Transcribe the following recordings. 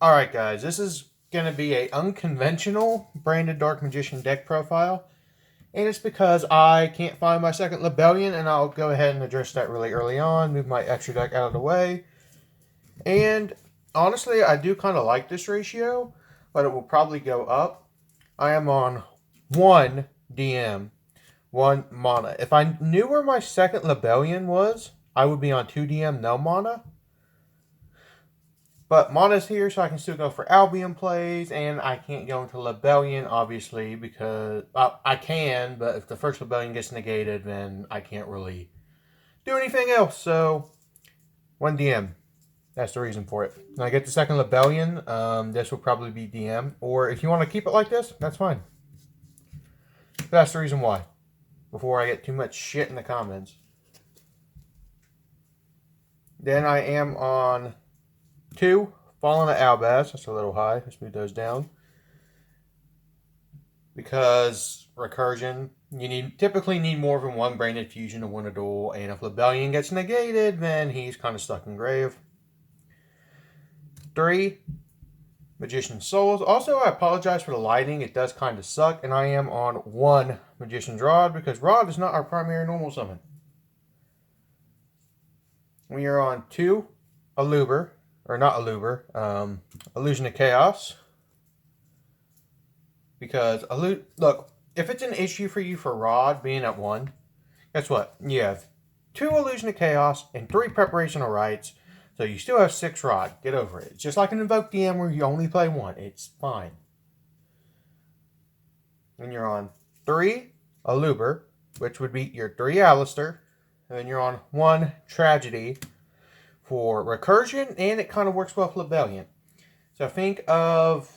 Alright guys, this is going to be a unconventional branded Dark Magician deck profile. And it's because I can't find my second Lubellion, and I'll go ahead and address that really early on, move my extra deck out of the way. And honestly, I do kind of like this ratio, but it will probably go up. I am on 1 DM, 1 mana. If I knew where my second Lubellion was, I would be on 2 DM, no mana. But mana's here, so I can still go for Albion plays, and I can't go into Lubellion, obviously, because I can, but if the first Lubellion gets negated, then I can't really do anything else. So, 1 DM. That's the reason for it. When I get the second Lubellion, this will probably be DM. Or if you want to keep it like this, that's fine. But that's the reason why. Before I get too much shit in the comments. Then I am on 2, Fallen of Albaz. That's a little high. Let's move those down. Because recursion, you typically need more than 1 branded fusion to win a duel, and if Lubellion gets negated, then he's kind of stuck in grave. 3, Magician Souls. Also, I apologize for the lighting. It does kind of suck, and I am on 1 Magician's Rod, because Rod is not our primary normal summon. We are on 2, Aluber. Or not Aluber, Illusion of Chaos. Because, look, if it's an issue for you for Rod being at 1, guess what? You have 2 Illusion of Chaos and 3 Preparation of Rites, so you still have 6 Rod. Get over it. It's just like an Invoke DM where you only play 1. It's fine. And you're on 3 Aluber, which would be your 3 Alistair, and then you're on 1 Tragedy for recursion, and it kind of works well with Lubellion. So think of,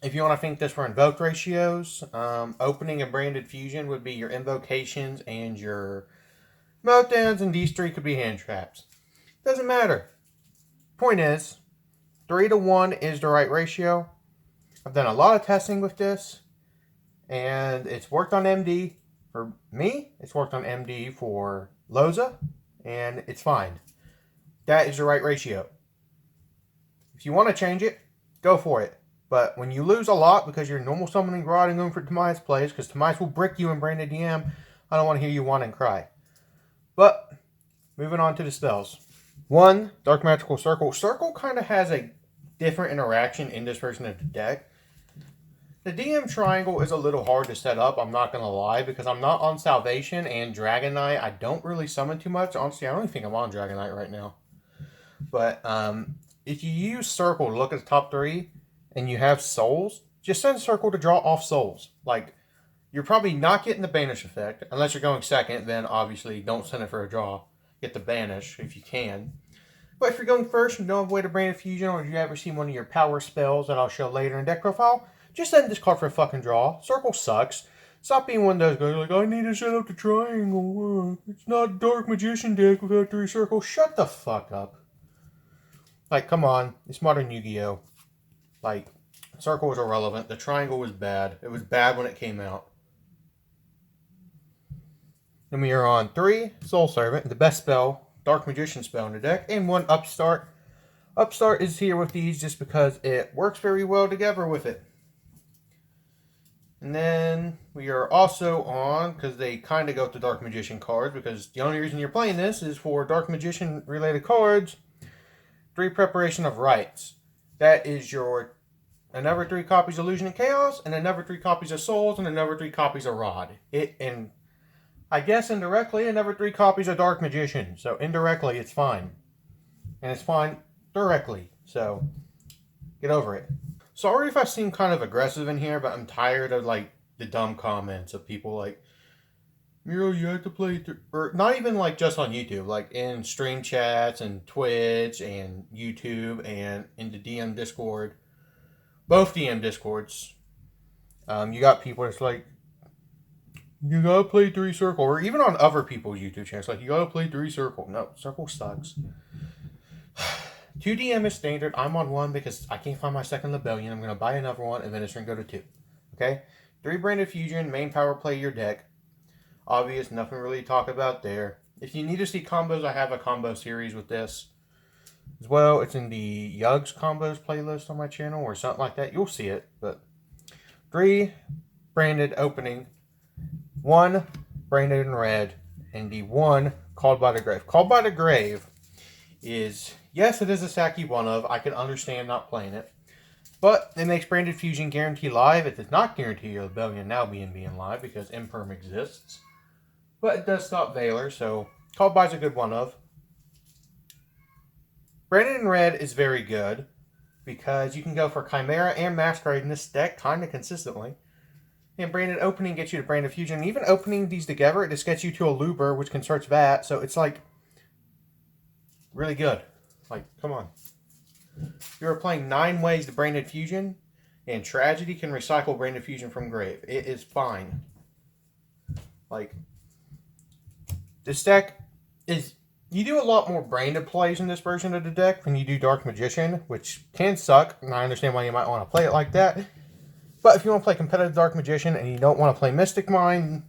if you want to think this for invoked ratios, opening and branded fusion would be your invocations and your meltdowns, and these 3 could be hand traps. Doesn't matter. Point is, 3 to 1 is the right ratio. I've done a lot of testing with this, and it's worked on MD for me, it's worked on MD for Loza, and it's fine. That is the right ratio. If you want to change it, go for it. But when you lose a lot because you're normal summoning Rod and going for Tomias plays, because Tomias will brick you in branded DM, I don't want to hear you whine and cry. But, moving on to the spells. 1, Dark Magical Circle. Circle kind of has a different interaction in this version of the deck. The DM Triangle is a little hard to set up, I'm not going to lie, because I'm not on Salvation and Dragon Knight. I don't really summon too much. Honestly, I don't even think I'm on Dragon Knight right now. But if you use Circle to look at the top 3 and you have souls, just send Circle to draw off souls. Like, you're probably not getting the banish effect. Unless you're going second, then obviously don't send it for a draw. Get the banish if you can. But if you're going first and don't have a way to brand a fusion, or you ever seen one of your power spells that I'll show later in deck profile, just send this card for a fucking draw. Circle sucks. Stop being one of those guys like, I need to set up the triangle. It's not Dark Magician deck without 3 circles. Shut the fuck up. Like, come on. It's modern Yu-Gi-Oh! Like, circle was irrelevant. The triangle was bad. It was bad when it came out. Then we are on 3, Soul Servant, the best spell, Dark Magician spell in the deck, and 1 Upstart. Upstart is here with these just because it works very well together with it. And then we are also on, because they kind of go to Dark Magician cards, because the only reason you're playing this is for Dark Magician related cards, 3 Preparation of Rites. That is your another 3 copies of Illusion of Chaos, and another 3 copies of Souls, and another 3 copies of Rod. And I guess indirectly, another 3 copies of Dark Magician. So indirectly, it's fine. And it's fine directly. So, get over it. Sorry if I seem kind of aggressive in here, but I'm tired of, like, the dumb comments of people like, Miro, you have to play, or not even, like, just on YouTube, like, in stream chats and Twitch and YouTube and in the DM Discord. Both DM Discords. You got people that's like, you gotta play 3 circle, or even on other people's YouTube channels, like, you gotta play 3 circle. No, circle sucks. 2 DM is standard. I'm on 1 because I can't find my second Lubellion. I'm going to buy another one and then it's going to go to 2. Okay? 3 branded fusion, main power play your deck. Obvious, nothing really to talk about there. If you need to see combos, I have a combo series with this. as well. It's in the Yugs combos playlist on my channel or something like that. You'll see it. But 3 branded opening, 1 branded in red, and the 1 Called by the Grave. Called by the Grave is, yes, it is a sacky one of. I can understand not playing it. But it makes Branded Fusion guarantee live. It does not guarantee your Lubellion and Albion being live because Imperm exists. But it does stop Valor, so Called by is a good one of. Branded in red is very good because you can go for Chimera and Masquerade in this deck kind of consistently. And Branded Opening gets you to Branded Fusion. And even opening these together, it just gets you to Aluber, which can search that. So it's like really good. Like, come on. You are playing 9 ways to Branded Fusion, and Tragedy can recycle Branded Fusion from Grave. It is fine. Like, this deck is... You do a lot more branded plays in this version of the deck than you do Dark Magician, which can suck, and I understand why you might want to play it like that. But if you want to play competitive Dark Magician and you don't want to play Mystic Mind,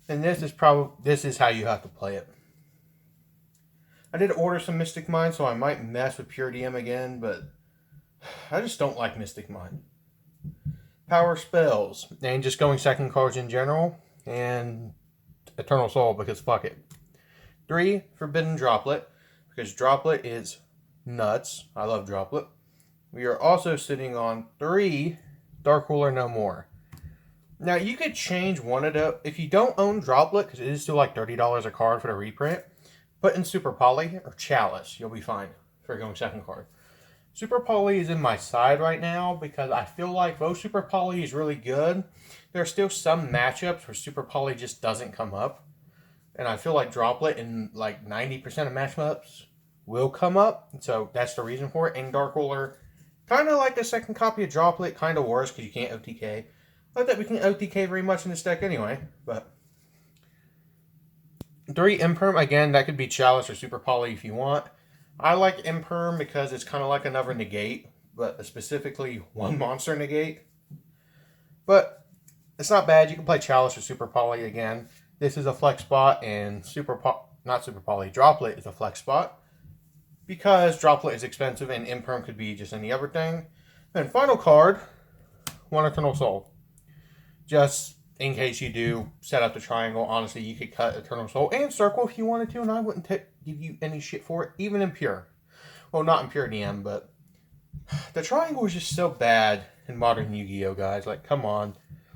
then this is how you have to play it. I did order some Mystic Mind, so I might mess with Pure DM again, but I just don't like Mystic Mind. Power spells, and just going second cards in general, and Eternal Soul, because fuck it. 3, Forbidden Droplet, because Droplet is nuts. I love Droplet. We are also sitting on 3, Dark Ruler No More. Now, you could change one of the... If you don't own Droplet, because it is still like $30 a card for the reprint, put in Super Poly or Chalice. You'll be fine for going second card. Super Poly is in my side right now because I feel like though Super Poly is really good, there are still some matchups where Super Poly just doesn't come up. And I feel like Droplet in like 90% of matchups will come up. So that's the reason for it. And Dark Ruler, kind of like the second copy of Droplet, kind of worse because you can't OTK. Not that we can OTK very much in this deck anyway, but... 3 Imperm, again, that could be Chalice or Super Poly if you want. I like Imperm because it's kind of like another negate, but specifically one monster negate. But it's not bad. You can play Chalice or Super Poly again. This is a flex spot, and Droplet is a flex spot. Because Droplet is expensive and Imperm could be just any other thing. And final card, 1 Eternal Soul. Just... in case you do set up the triangle, honestly, you could cut Eternal Soul and Circle if you wanted to, and I wouldn't give you any shit for it, even in Pure. Well, not in Pure DM, but the triangle is just so bad in modern Yu-Gi-Oh, guys. Like, come on.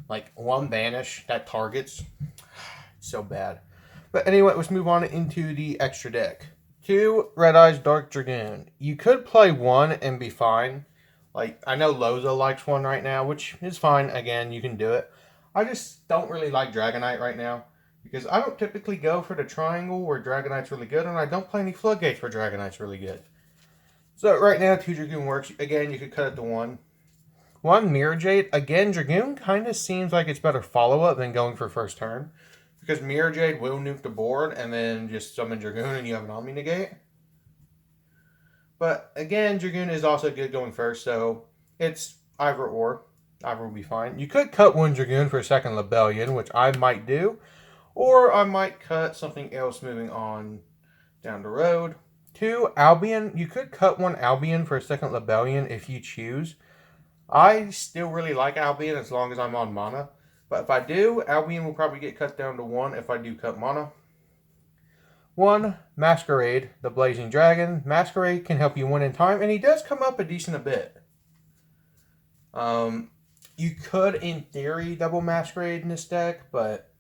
Like, 1 banish that targets. So bad. But anyway, let's move on into the extra deck. 2 Red Eyes Dark Dragoon. You could play 1 and be fine. Like, I know Loza likes 1 right now, which is fine. Again, you can do it. I just don't really like Dragonite right now. Because I don't typically go for the triangle where Dragonite's really good. And I don't play any Floodgates where Dragonite's really good. So right now, 2 Dragoon works. Again, you could cut it to 1. 1 Mirrorjade. Again, Dragoon kind of seems like it's better follow-up than going for first turn. Because Mirrorjade will nuke the board and then just summon Dragoon and you have an Omni Negate. But again, Dragoon is also good going first. So it's either or. Either will be fine. You could cut 1 Dragoon for a second Lubellion, which I might do. Or I might cut something else moving on down the road. 2 Albion. You could cut 1 Albion for a second Lubellion if you choose. I still really like Albion as long as I'm on mana. But if I do, Albion will probably get cut down to 1 if I do cut mana. 1 Masquerade, the Blazing Dragon. Masquerade can help you win in time, and he does come up a decent bit. You could, in theory, double Masquerade in this deck, but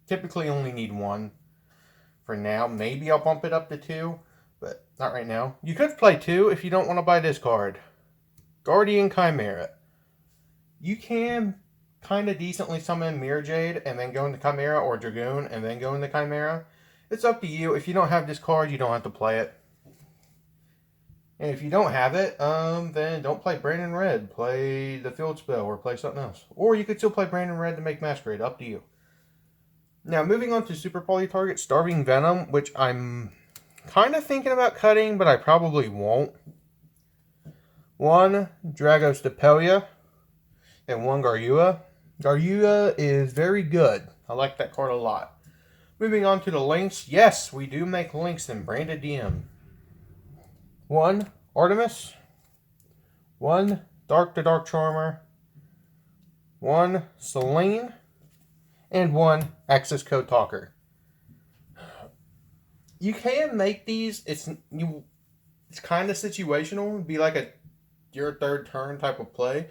typically only need 1 for now. Maybe I'll bump it up to 2, but not right now. You could play 2 if you don't want to buy this card. Guardian Chimera. You can kind of decently summon Mirrorjade and then go into Chimera, or Dragoon and then go into Chimera. It's up to you. If you don't have this card, you don't have to play it. And if you don't have it, then don't play Brandon Red. Play the Field Spell or play something else. Or you could still play Brandon Red to make Masquerade. Up to you. Now, moving on to Super Poly target, Starving Venom, which I'm kind of thinking about cutting, but I probably won't. 1 Dragostapelia and 1 Garura. Garura is very good. I like that card a lot. Moving on to the links. Yes, we do make links in Branded DM. 1 Artemis, 1 Dark to Dark Charmer, 1 Selene, and 1 Access Code Talker. You can make these. It's kind of situational. It'd be like your third turn type of play.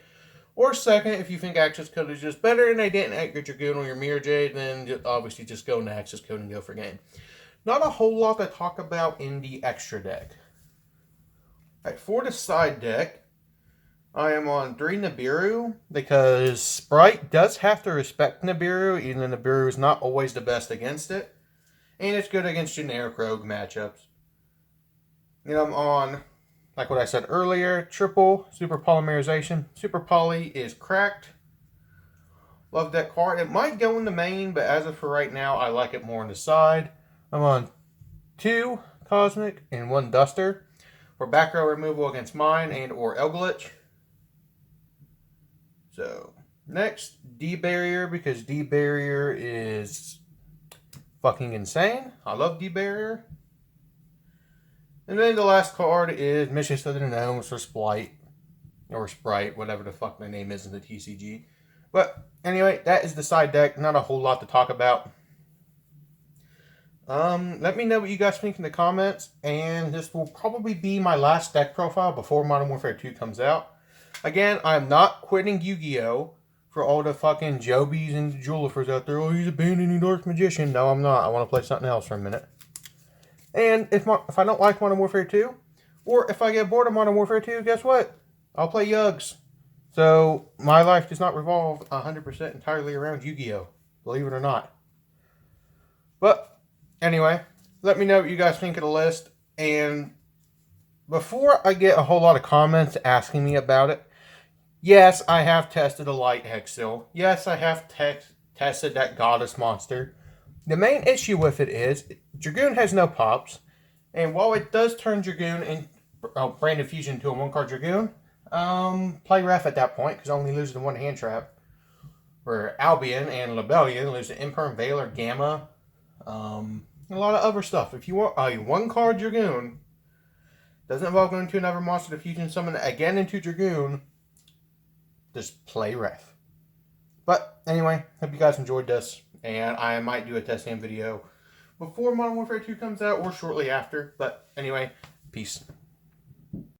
Or second, if you think Access Code is just better and they didn't add your Dragoon or your Mirrorjade, then obviously just go into Access Code and go for game. Not a whole lot to talk about in the extra deck. Alright, for the side deck, I am on 3 Nibiru, because Sprite does have to respect Nibiru, even though Nibiru is not always the best against it. And it's good against generic rogue matchups. And I'm on, like what I said earlier, triple Super Polymerization. Super Poly is cracked. Love that card. It might go in the main, but as of for right now, I like it more on the side. I'm on 2 Cosmic and 1 Duster for back row removal against mine and or Elglitch. So, next, D-Barrier, because D-Barrier is fucking insane. I love D-Barrier. And then the last card is Mistress of the Gnomes for Splite. Or Sprite, whatever the fuck my name is in the TCG. But, anyway, that is the side deck. Not a whole lot to talk about. Let me know what you guys think in the comments. And this will probably be my last deck profile before Modern Warfare 2 comes out. Again, I'm not quitting Yu-Gi-Oh! For all the fucking Jobies and Julifers out there. Oh, he's abandoning Dark Magician. No, I'm not. I want to play something else for a minute. And if I don't like Modern Warfare 2, or if I get bored of Modern Warfare 2, guess what? I'll play Yugs. So, my life does not revolve 100% entirely around Yu-Gi-Oh! Believe it or not. But, anyway, let me know what you guys think of the list. And before I get a whole lot of comments asking me about it, yes, I have tested a Light Hexil. Yes, I have tested that Goddess monster. The main issue with it is, Dragoon has no pops. And while it does turn Dragoon and Branded Fusion into a 1-card Dragoon, play ref at that point, because only loses to 1 hand trap. Where Albion and Lubellion lose to Imperm, Valor, Gamma, and a lot of other stuff. If you want a 1-card Dragoon, doesn't involve going to another monster to fusion summon again into Dragoon, just play ref. But anyway, hope you guys enjoyed this, and I might do a test game video before Modern Warfare 2 comes out or shortly after. But anyway, peace.